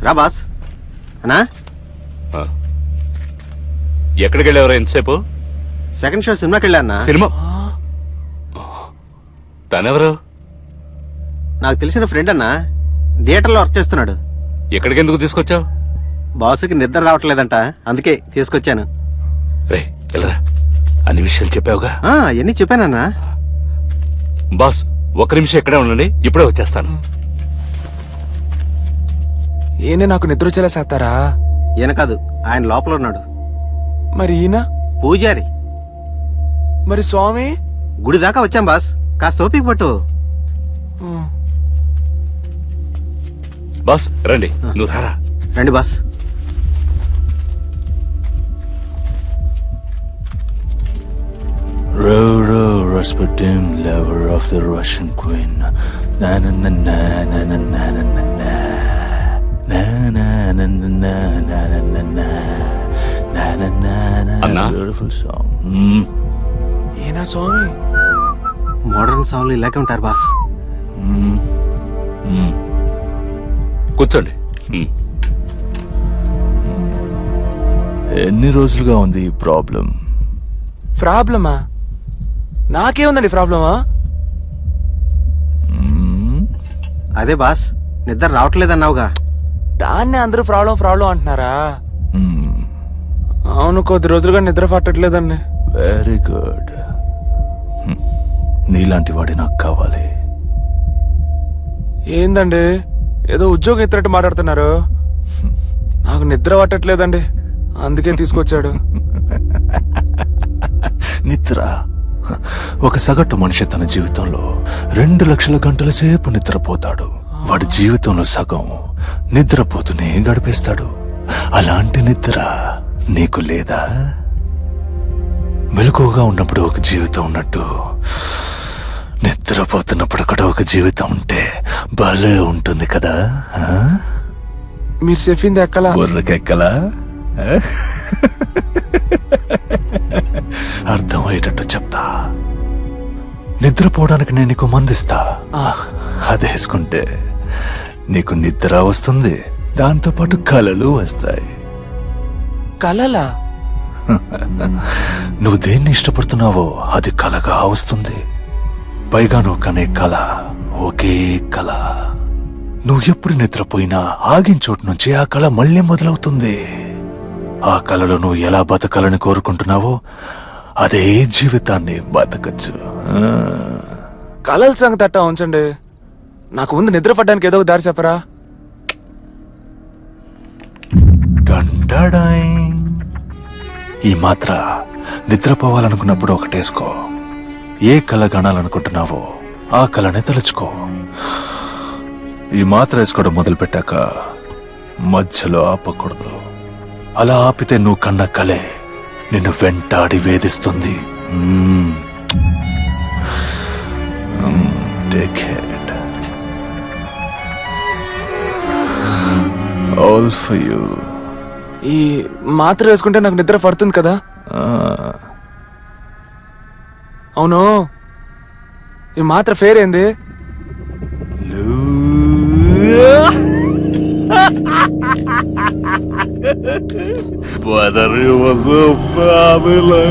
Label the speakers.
Speaker 1: రా బాస్. అన్నా
Speaker 2: ఎక్కడికి వెళ్ళేవరా ఎంతసేపు?
Speaker 1: సెకండ్ షో సినిమాకి వెళ్ళా అన్నా.
Speaker 2: సినిమా? తనెవరు?
Speaker 1: నాకు తెలిసిన ఫ్రెండ్ అన్నా, థియేటర్లో వర్క్ చేస్తున్నాడు.
Speaker 2: ఎక్కడికి ఎందుకు తీసుకొచ్చావు?
Speaker 1: బాసుకి నిద్ర రావట్లేదంట, అందుకే తీసుకొచ్చాను.
Speaker 2: రే వెళ్ళరా, అన్ని విషయాలు చెప్పావుగా?
Speaker 1: అవన్నీ చెప్పానన్నా.
Speaker 2: బాస్ ఒక్క నిమిషం ఇక్కడే ఉండండి, ఇప్పుడే వచ్చేస్తాను.
Speaker 3: ఈయన నాకు నిద్ర వచ్చేలా చేస్తారా?
Speaker 1: ఈయన కాదు, ఆయన లోపల ఉన్నాడు.
Speaker 3: మరి ఈయన
Speaker 1: పూజారి.
Speaker 3: మరి స్వామి?
Speaker 1: గుడి దాకా వచ్చాం బాస్, కాస్త ఓపిక పట్టు.
Speaker 2: బాస్ రండి, నువ్వు రారా.
Speaker 1: రండి boss.
Speaker 4: Row, row, Rasputin, lover of the Russian queen. Na na na na na na na na na na. Na na na na na na na na na. Na na na na.
Speaker 2: Anna?
Speaker 4: Beautiful song.
Speaker 3: ఈయన స్వామి?
Speaker 1: Modern సాంగ్లు ఇలాగే ఉంటారు boss.
Speaker 2: కూర్చోండి.
Speaker 4: ఎన్ని రోజులుగా ఉంది ఈ problem?
Speaker 3: ప్రాబ్లమా? నాకేముందండి ప్రాబ్లమా?
Speaker 1: అదే బాస్, నిద్ర రావట్లేదన్నావుగా.
Speaker 3: దాన్నే అందరూ ప్రాబ్లం ప్రాబ్లం అంటున్నారా? అవును, కొద్ది రోజులుగా నిద్ర పట్టట్లేదండి.
Speaker 4: Very good. నీలాంటి వాడి నాకు కావాలి.
Speaker 3: ఏందండి ఏదో ఉద్యోగం ఇచ్చినట్టు మాట్లాడుతున్నారు? నాకు నిద్ర పట్టట్లేదండి, అందుకే తీసుకొచ్చాడు.
Speaker 4: నిద్ర. ఒక సగటు మనిషి తన జీవితంలో 2 లక్షల గంటల సేపు నిద్రపోతాడు. వాడి జీవితంలో సగం నిద్రపోతూనే గడిపేస్తాడు. అలాంటి నిద్ర నీకు లేదా? మెలకువగా ఉన్నప్పుడు ఒక జీవితం ఉన్నట్టు, నిద్రపోతున్నప్పుడు కూడా ఒక జీవితం ఉంటే భలే ఉంటుంది కదా.
Speaker 3: మీరు చెప్పింది ఎక్కలా?
Speaker 4: బుర్రకెక్కలా? అర్థమయ్యేటట్టు చెప్తా. నిద్రపోవడానికి నేను నీకు మందిస్తా. అదేసుకుంటే నీకు నిద్ర వస్తుంది, దాంతోపాటు కలలు వస్తాయి.
Speaker 3: కలలా?
Speaker 4: నువ్వు దేన్ని ఇష్టపడుతున్నావో అది కలగా వస్తుంది. పైగా నువ్వు కనే కళ ఒకే కళ. నువ్వు ఎప్పుడు నిద్రపోయినా ఆగిన చోటు నుంచి ఆ కళ మళ్ళీ మొదలవుతుంది. ఆ కళలో నువ్వు ఎలా బతకాలని కోరుకుంటున్నావో అదే జీవితాన్ని బతకచ్చు.
Speaker 3: కలల సంగతి అట్టా ఉంచండి, నాకు ముందు నిద్ర పడ్డానికి ఏదో ఒక దారి చెప్పరా?
Speaker 4: ఈ మాత్ర నిద్రపోవాలనుకున్నప్పుడు ఒకటేసుకో. ఏ కళ గణాలనుకుంటున్నావో ఆ కళనే తలుచుకో. ఈ మాత్ర వేసుకోవడం మొదలు పెట్టాక మధ్యలో ఆపకూడదు. అలా ఆపితే నువ్వు కన్న కలే నిన్ను వెంటాడి వేధిస్తుంది. Take it. All for you.
Speaker 3: ఈ మాత్ర వేసుకుంటే నాకు నిద్ర పడుతుంది కదా? అవును, ఈ మాత్ర పేరేంది?
Speaker 4: Brother, you was up, Pamela.